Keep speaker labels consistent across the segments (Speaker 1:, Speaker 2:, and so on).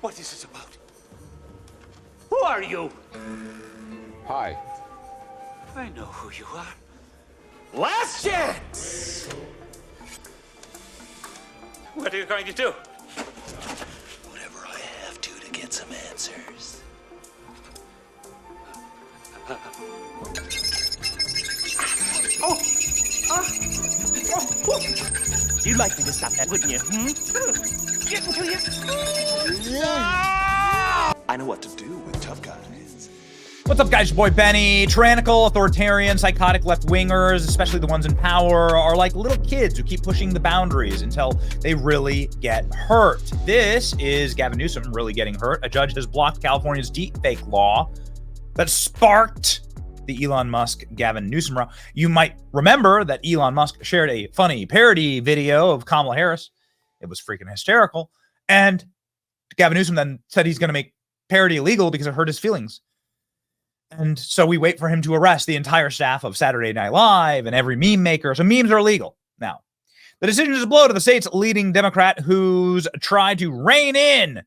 Speaker 1: What is this about? Who are you?
Speaker 2: Hi.
Speaker 1: I know who you are. Last chance! What are you going to do?
Speaker 3: Whatever I have to get some answers.
Speaker 4: You'd like me to stop that, wouldn't you? Getting to you?
Speaker 3: I know what to do with tough guys.
Speaker 5: What's up, guys? Your boy Benny. Tyrannical, authoritarian, psychotic left-wingers, especially the ones in power, are like little kids who keep pushing the boundaries until they really get hurt. This is Gavin Newsom really getting hurt. A judge has blocked California's deepfake law that sparked the Elon Musk Gavin Newsom row. You might remember that Elon Musk shared a funny parody video of Kamala Harris. It was freaking hysterical. And Gavin Newsom then said he's going to make parody illegal because it hurt his feelings. And so we wait for him to arrest the entire staff of Saturday Night Live and every meme maker. So memes are illegal. Now, the decision is a blow to the state's leading Democrat who's tried to rein in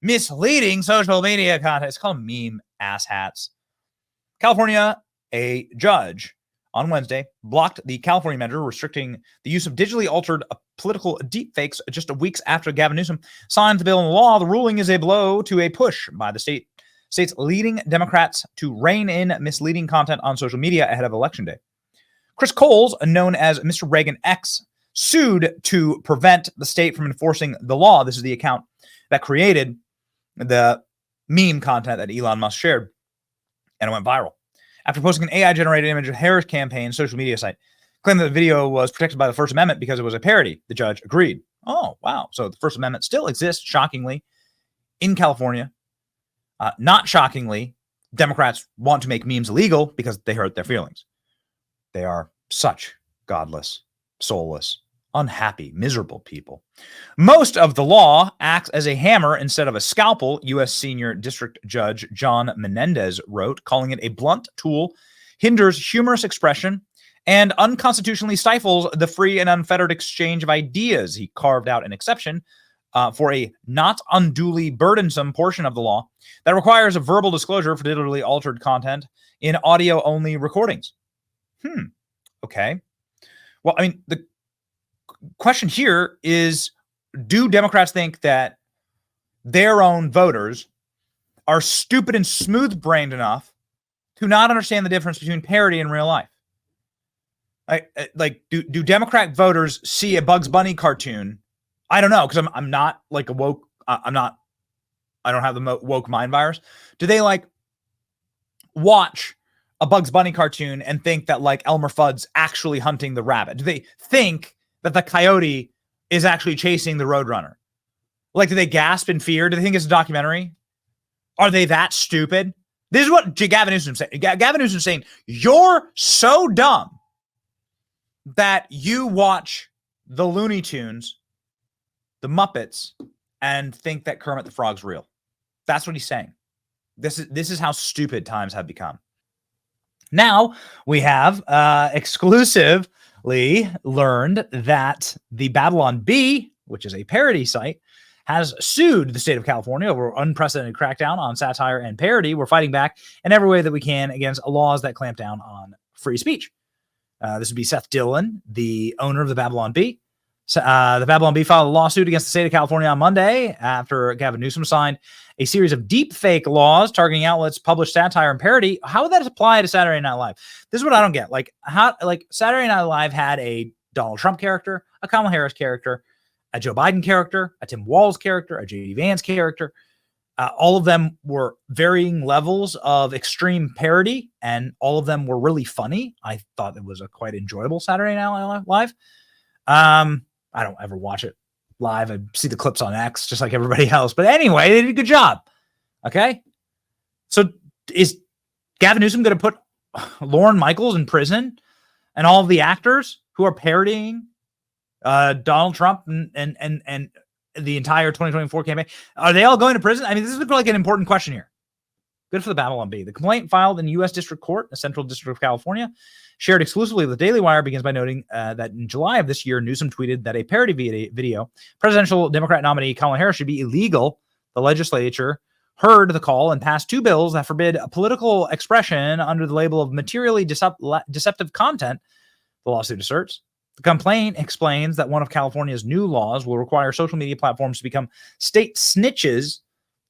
Speaker 5: misleading social media content. It's called meme asshats. California, a judge on Wednesday blocked the California measure restricting the use of digitally altered political deepfakes just weeks after Gavin Newsom signed the bill into law. The ruling is a blow to a push by the state's leading Democrats to rein in misleading content on social media ahead of Election Day. Chris Coles, known as Mr. Reagan X, sued to prevent the state from enforcing the law. This is the account that created the meme content that Elon Musk shared, and it went viral. After posting an AI-generated image of Harris campaign social media site, claimed that the video was protected by the First Amendment because it was a parody. The judge agreed. Oh, wow. So the First Amendment still exists, shockingly, in California. Not shockingly, Democrats want to make memes illegal because they hurt their feelings. They are such godless, soulless, unhappy, miserable people. Most of the law acts as a hammer instead of a scalpel, U.S. Senior District Judge John Menendez wrote, calling it a blunt tool, hinders humorous expression, and unconstitutionally stifles the free and unfettered exchange of ideas. He carved out an exception for a not unduly burdensome portion of the law that requires a verbal disclosure for digitally altered content in audio-only recordings. Okay. Well, I mean, the question here is, do Democrats think that their own voters are stupid and smooth-brained enough to not understand the difference between parody and real life? Do Democrat voters see a Bugs Bunny cartoon? I don't know, because I'm not like a woke. I don't have the woke mind virus. Do they like watch a Bugs Bunny cartoon and think that like Elmer Fudd's actually hunting the rabbit? Do they think that the coyote is actually chasing the roadrunner? Like, do they gasp in fear? Do they think it's a documentary? Are they that stupid? This is what Gavin Newsom said. Gavin Newsom saying, you're so dumb that you watch the Looney Tunes, the Muppets, and think that Kermit the Frog's real. That's what he's saying. This is how stupid times have become. Now we have exclusively learned that the Babylon Bee, which is a parody site, has sued the state of California over unprecedented crackdown on satire and parody. We're fighting back in every way that we can against laws that clamp down on free speech. This would be Seth Dillon, the owner of the Babylon Bee. The Babylon Bee filed a lawsuit against the state of California on Monday after Gavin Newsom signed a series of deepfake laws targeting outlets publish satire and parody. How would that apply to Saturday Night Live? This is what I don't get. Like, how, like, Saturday Night Live had a Donald Trump character, a Kamala Harris character, a Joe Biden character, a Tim Walz character, a J.D. Vance character. All of them were varying levels of extreme parody, and all of them were really funny. I thought it was a quite enjoyable Saturday Night Live. I don't ever watch it live. I see the clips on X just like everybody else. But anyway, they did a good job. Okay. So is Gavin Newsom going to put Lorne Michaels in prison and all of the actors who are parodying Donald Trump and the entire 2024 campaign? Are they all going to prison? I mean, this is like an important question here. Good for the Babylon Bee. The complaint filed in the U.S. District Court, the Central District of California, shared exclusively with the Daily Wire, begins by noting that in July of this year, Newsom tweeted that a parody video, presidential Democrat nominee Kamala Harris should be illegal. the legislature heard the call and passed 2 bills that forbid political expression under the label of materially deceptive content, the lawsuit asserts. The complaint explains that one of California's new laws will require social media platforms to become state snitches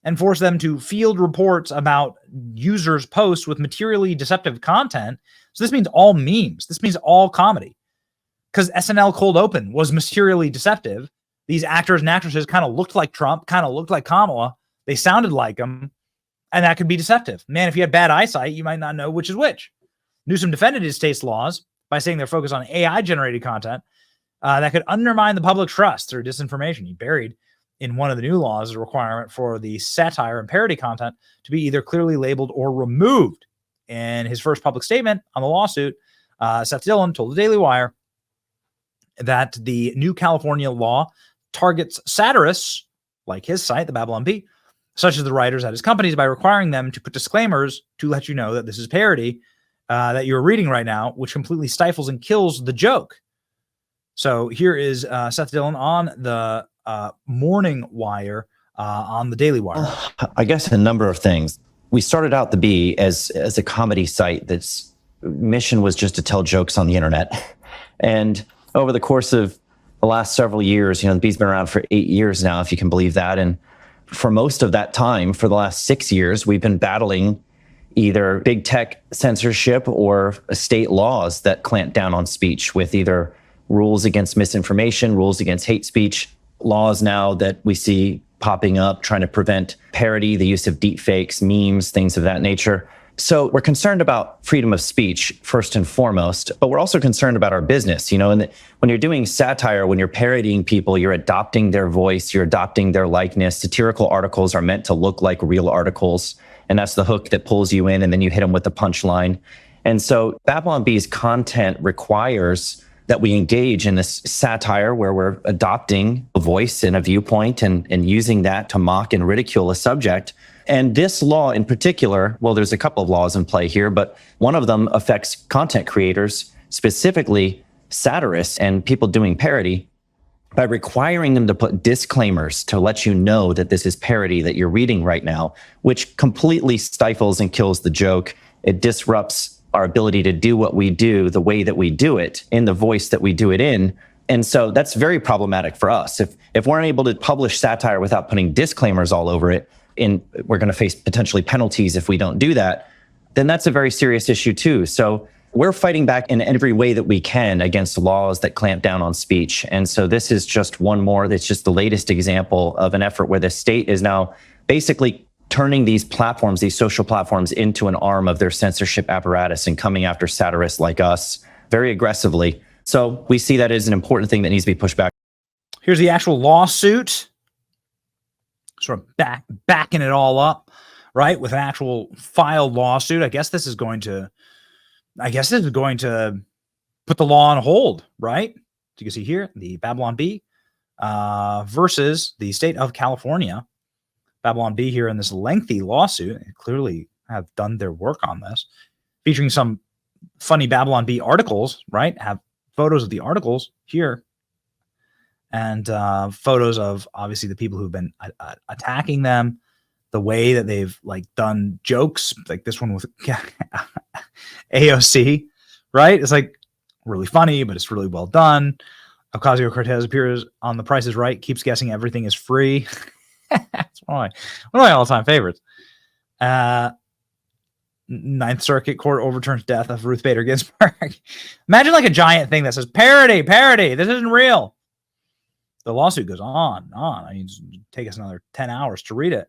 Speaker 5: and force them to field reports about users' posts with materially deceptive content. So this means all memes. This means all comedy. Because SNL Cold Open was materially deceptive. These actors and actresses kind of looked like Trump, kind of looked like Kamala. They sounded like him, and that could be deceptive. Man, if you had bad eyesight, you might not know which is which. Newsom defended his state's laws by saying they're focused on AI-generated content that could undermine the public trust through disinformation. He buried in one of the new laws a requirement for the satire and parody content to be either clearly labeled or removed. In his first public statement on the lawsuit, Seth Dillon told the Daily Wire that the new California law targets satirists, like his site, the Babylon Bee, such as the writers at his companies, by requiring them to put disclaimers to let you know that this is parody that you're reading right now, which completely stifles and kills the joke. So here is Seth Dillon on the Morning Wire on the Daily Wire.
Speaker 6: I guess a number of things. We started out the Bee as a comedy site that's mission was just to tell jokes on the internet. And over the course of the last several years, the Bee's been around for 8 years now, if you can believe that. And for most of that time, for the last 6 years, we've been battling either big tech censorship or state laws that clamp down on speech, with either rules against misinformation, rules against hate speech, laws now that we see popping up trying to prevent parody, the use of deepfakes, memes, things of that nature. So we're concerned about freedom of speech first and foremost, but we're also concerned about our business. And when you're doing satire, when you're parodying people, you're adopting their voice, you're adopting their likeness. Satirical articles are meant to look like real articles, and that's the hook that pulls you in, and then you hit them with the punchline. And so Babylon Bee's content requires that we engage in this satire where we're adopting a voice and a viewpoint and using that to mock and ridicule a subject. And this law in particular, well, there's a couple of laws in play here, but one of them affects content creators, specifically satirists and people doing parody, by requiring them to put disclaimers to let you know that this is parody that you're reading right now, which completely stifles and kills the joke. It disrupts our ability to do what we do the way that we do it, in the voice that we do it in. And so that's very problematic for us. If we're unable to publish satire without putting disclaimers all over it, and we're going to face potentially penalties if we don't do that, then that's a very serious issue too. So we're fighting back in every way that we can against laws that clamp down on speech. And so this is just one more, that's just the latest example of an effort where the state is now basically turning these platforms, these social platforms, into an arm of their censorship apparatus and coming after satirists like us very aggressively. So we see that as an important thing that needs to be pushed back.
Speaker 5: Here's the actual lawsuit. Sort of backing it all up, right? With an actual filed lawsuit. I guess this is going to put the law on hold, right? So you can see here, the Babylon Bee versus the state of California. Babylon Bee here in this lengthy lawsuit clearly have done their work on this, featuring some funny Babylon Bee articles, right? Have photos of the articles here, and photos of obviously the people who've been attacking them, the way that they've done jokes, like this one with AOC, right? It's really funny, but it's really well done. Ocasio-Cortez appears on The Price is Right, keeps guessing everything is free. That's one of my all-time favorites. Ninth Circuit Court overturns death of Ruth Bader Ginsburg. Imagine a giant thing that says parody, this isn't real. The lawsuit goes on. I mean, it'd take us another 10 hours to read it,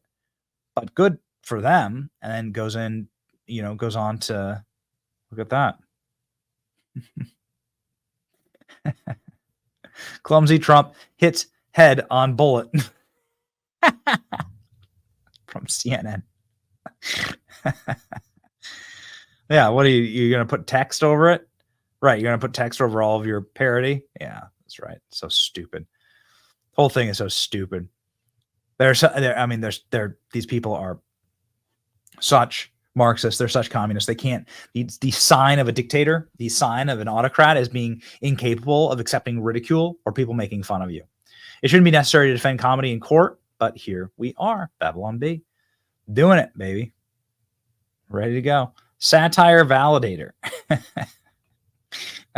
Speaker 5: but good for them. And then goes on to look at that. Clumsy Trump hits head on bullet. From CNN. Yeah, what are you going to put text over it? Right, you're going to put text over all of your parody? Yeah, that's right. So stupid. The whole thing is so stupid. These people are such Marxists. They're such communists. They can't. The sign of a dictator, the sign of an autocrat, is being incapable of accepting ridicule or people making fun of you. It shouldn't be necessary to defend comedy in court. but here we are, Babylon Bee, doing it, baby. Ready to go. Satire validator.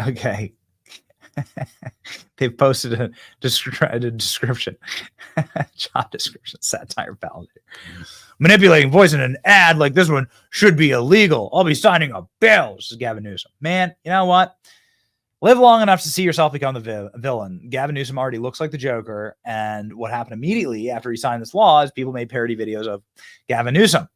Speaker 5: Okay. They've posted a description, job description, satire validator. Manipulating voice in an ad like this one should be illegal. I'll be signing a bill. This is Gavin Newsom. Man, you know what? Live long enough to see yourself become the villain. Gavin Newsom already looks like the Joker. And what happened immediately after he signed this law is people made parody videos of Gavin Newsom.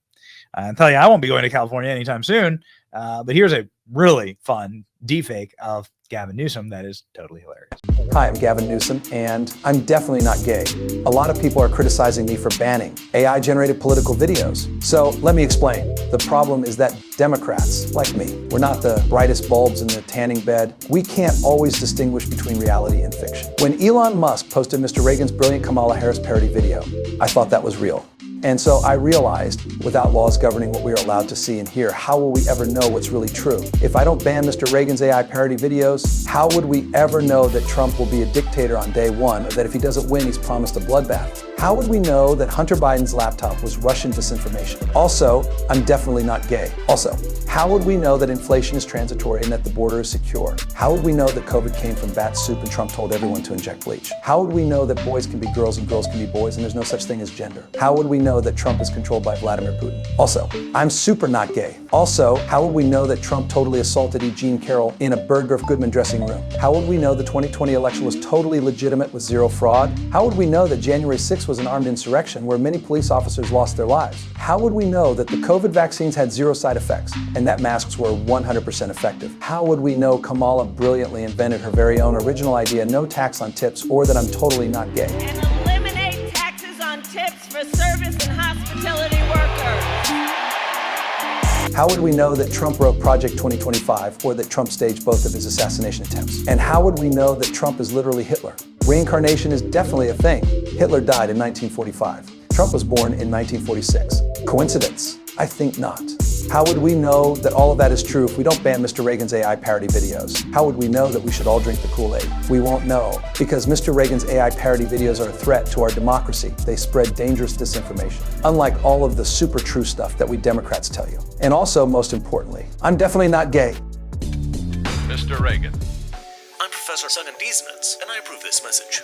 Speaker 5: I'll tell you, I won't be going to California anytime soon. But here's a really fun deepfake of Gavin Newsom that is totally hilarious.
Speaker 7: Hi, I'm Gavin Newsom, and I'm definitely not gay. A lot of people are criticizing me for banning AI-generated political videos. So let me explain. The problem is that Democrats, like me, we're not the brightest bulbs in the tanning bed. We can't always distinguish between reality and fiction. When Elon Musk posted Mr. Reagan's brilliant Kamala Harris parody video, I thought that was real. And so I realized, without laws governing what we are allowed to see and hear, how will we ever know what's really true? If I don't ban Mr. Reagan's AI parody videos, how would we ever know that Trump will be a dictator on day one, or that if he doesn't win, he's promised a bloodbath? How would we know that Hunter Biden's laptop was Russian disinformation? Also, I'm definitely not gay. Also, how would we know that inflation is transitory and that the border is secure? How would we know that COVID came from bat soup and Trump told everyone to inject bleach? How would we know that boys can be girls and girls can be boys and there's no such thing as gender? How would we know that Trump is controlled by Vladimir Putin? Also, I'm super not gay. Also, how would we know that Trump totally assaulted E. Jean Carroll in a Bergdorf Goodman dressing room? How would we know the 2020 election was totally legitimate with zero fraud? How would we know that January 6th was an armed insurrection where many police officers lost their lives? How would we know that the COVID vaccines had zero side effects and that masks were 100% effective? How would we know Kamala brilliantly invented her very own original idea, no tax on tips, or that I'm totally not gay?
Speaker 8: And eliminate taxes on tips for service and hospitality workers.
Speaker 7: How would we know that Trump wrote Project 2025 or that Trump staged both of his assassination attempts? And how would we know that Trump is literally Hitler? Reincarnation is definitely a thing. Hitler died in 1945. Trump was born in 1946. Coincidence? I think not. How would we know that all of that is true if we don't ban Mr. Reagan's AI parody videos? How would we know that we should all drink the Kool-Aid? We won't know, because Mr. Reagan's AI parody videos are a threat to our democracy. They spread dangerous disinformation, unlike all of the super true stuff that we Democrats tell you. And also, most importantly, I'm definitely not gay.
Speaker 2: Mr. Reagan.
Speaker 3: I'm Professor Sungan Diesmans, and I approve this message.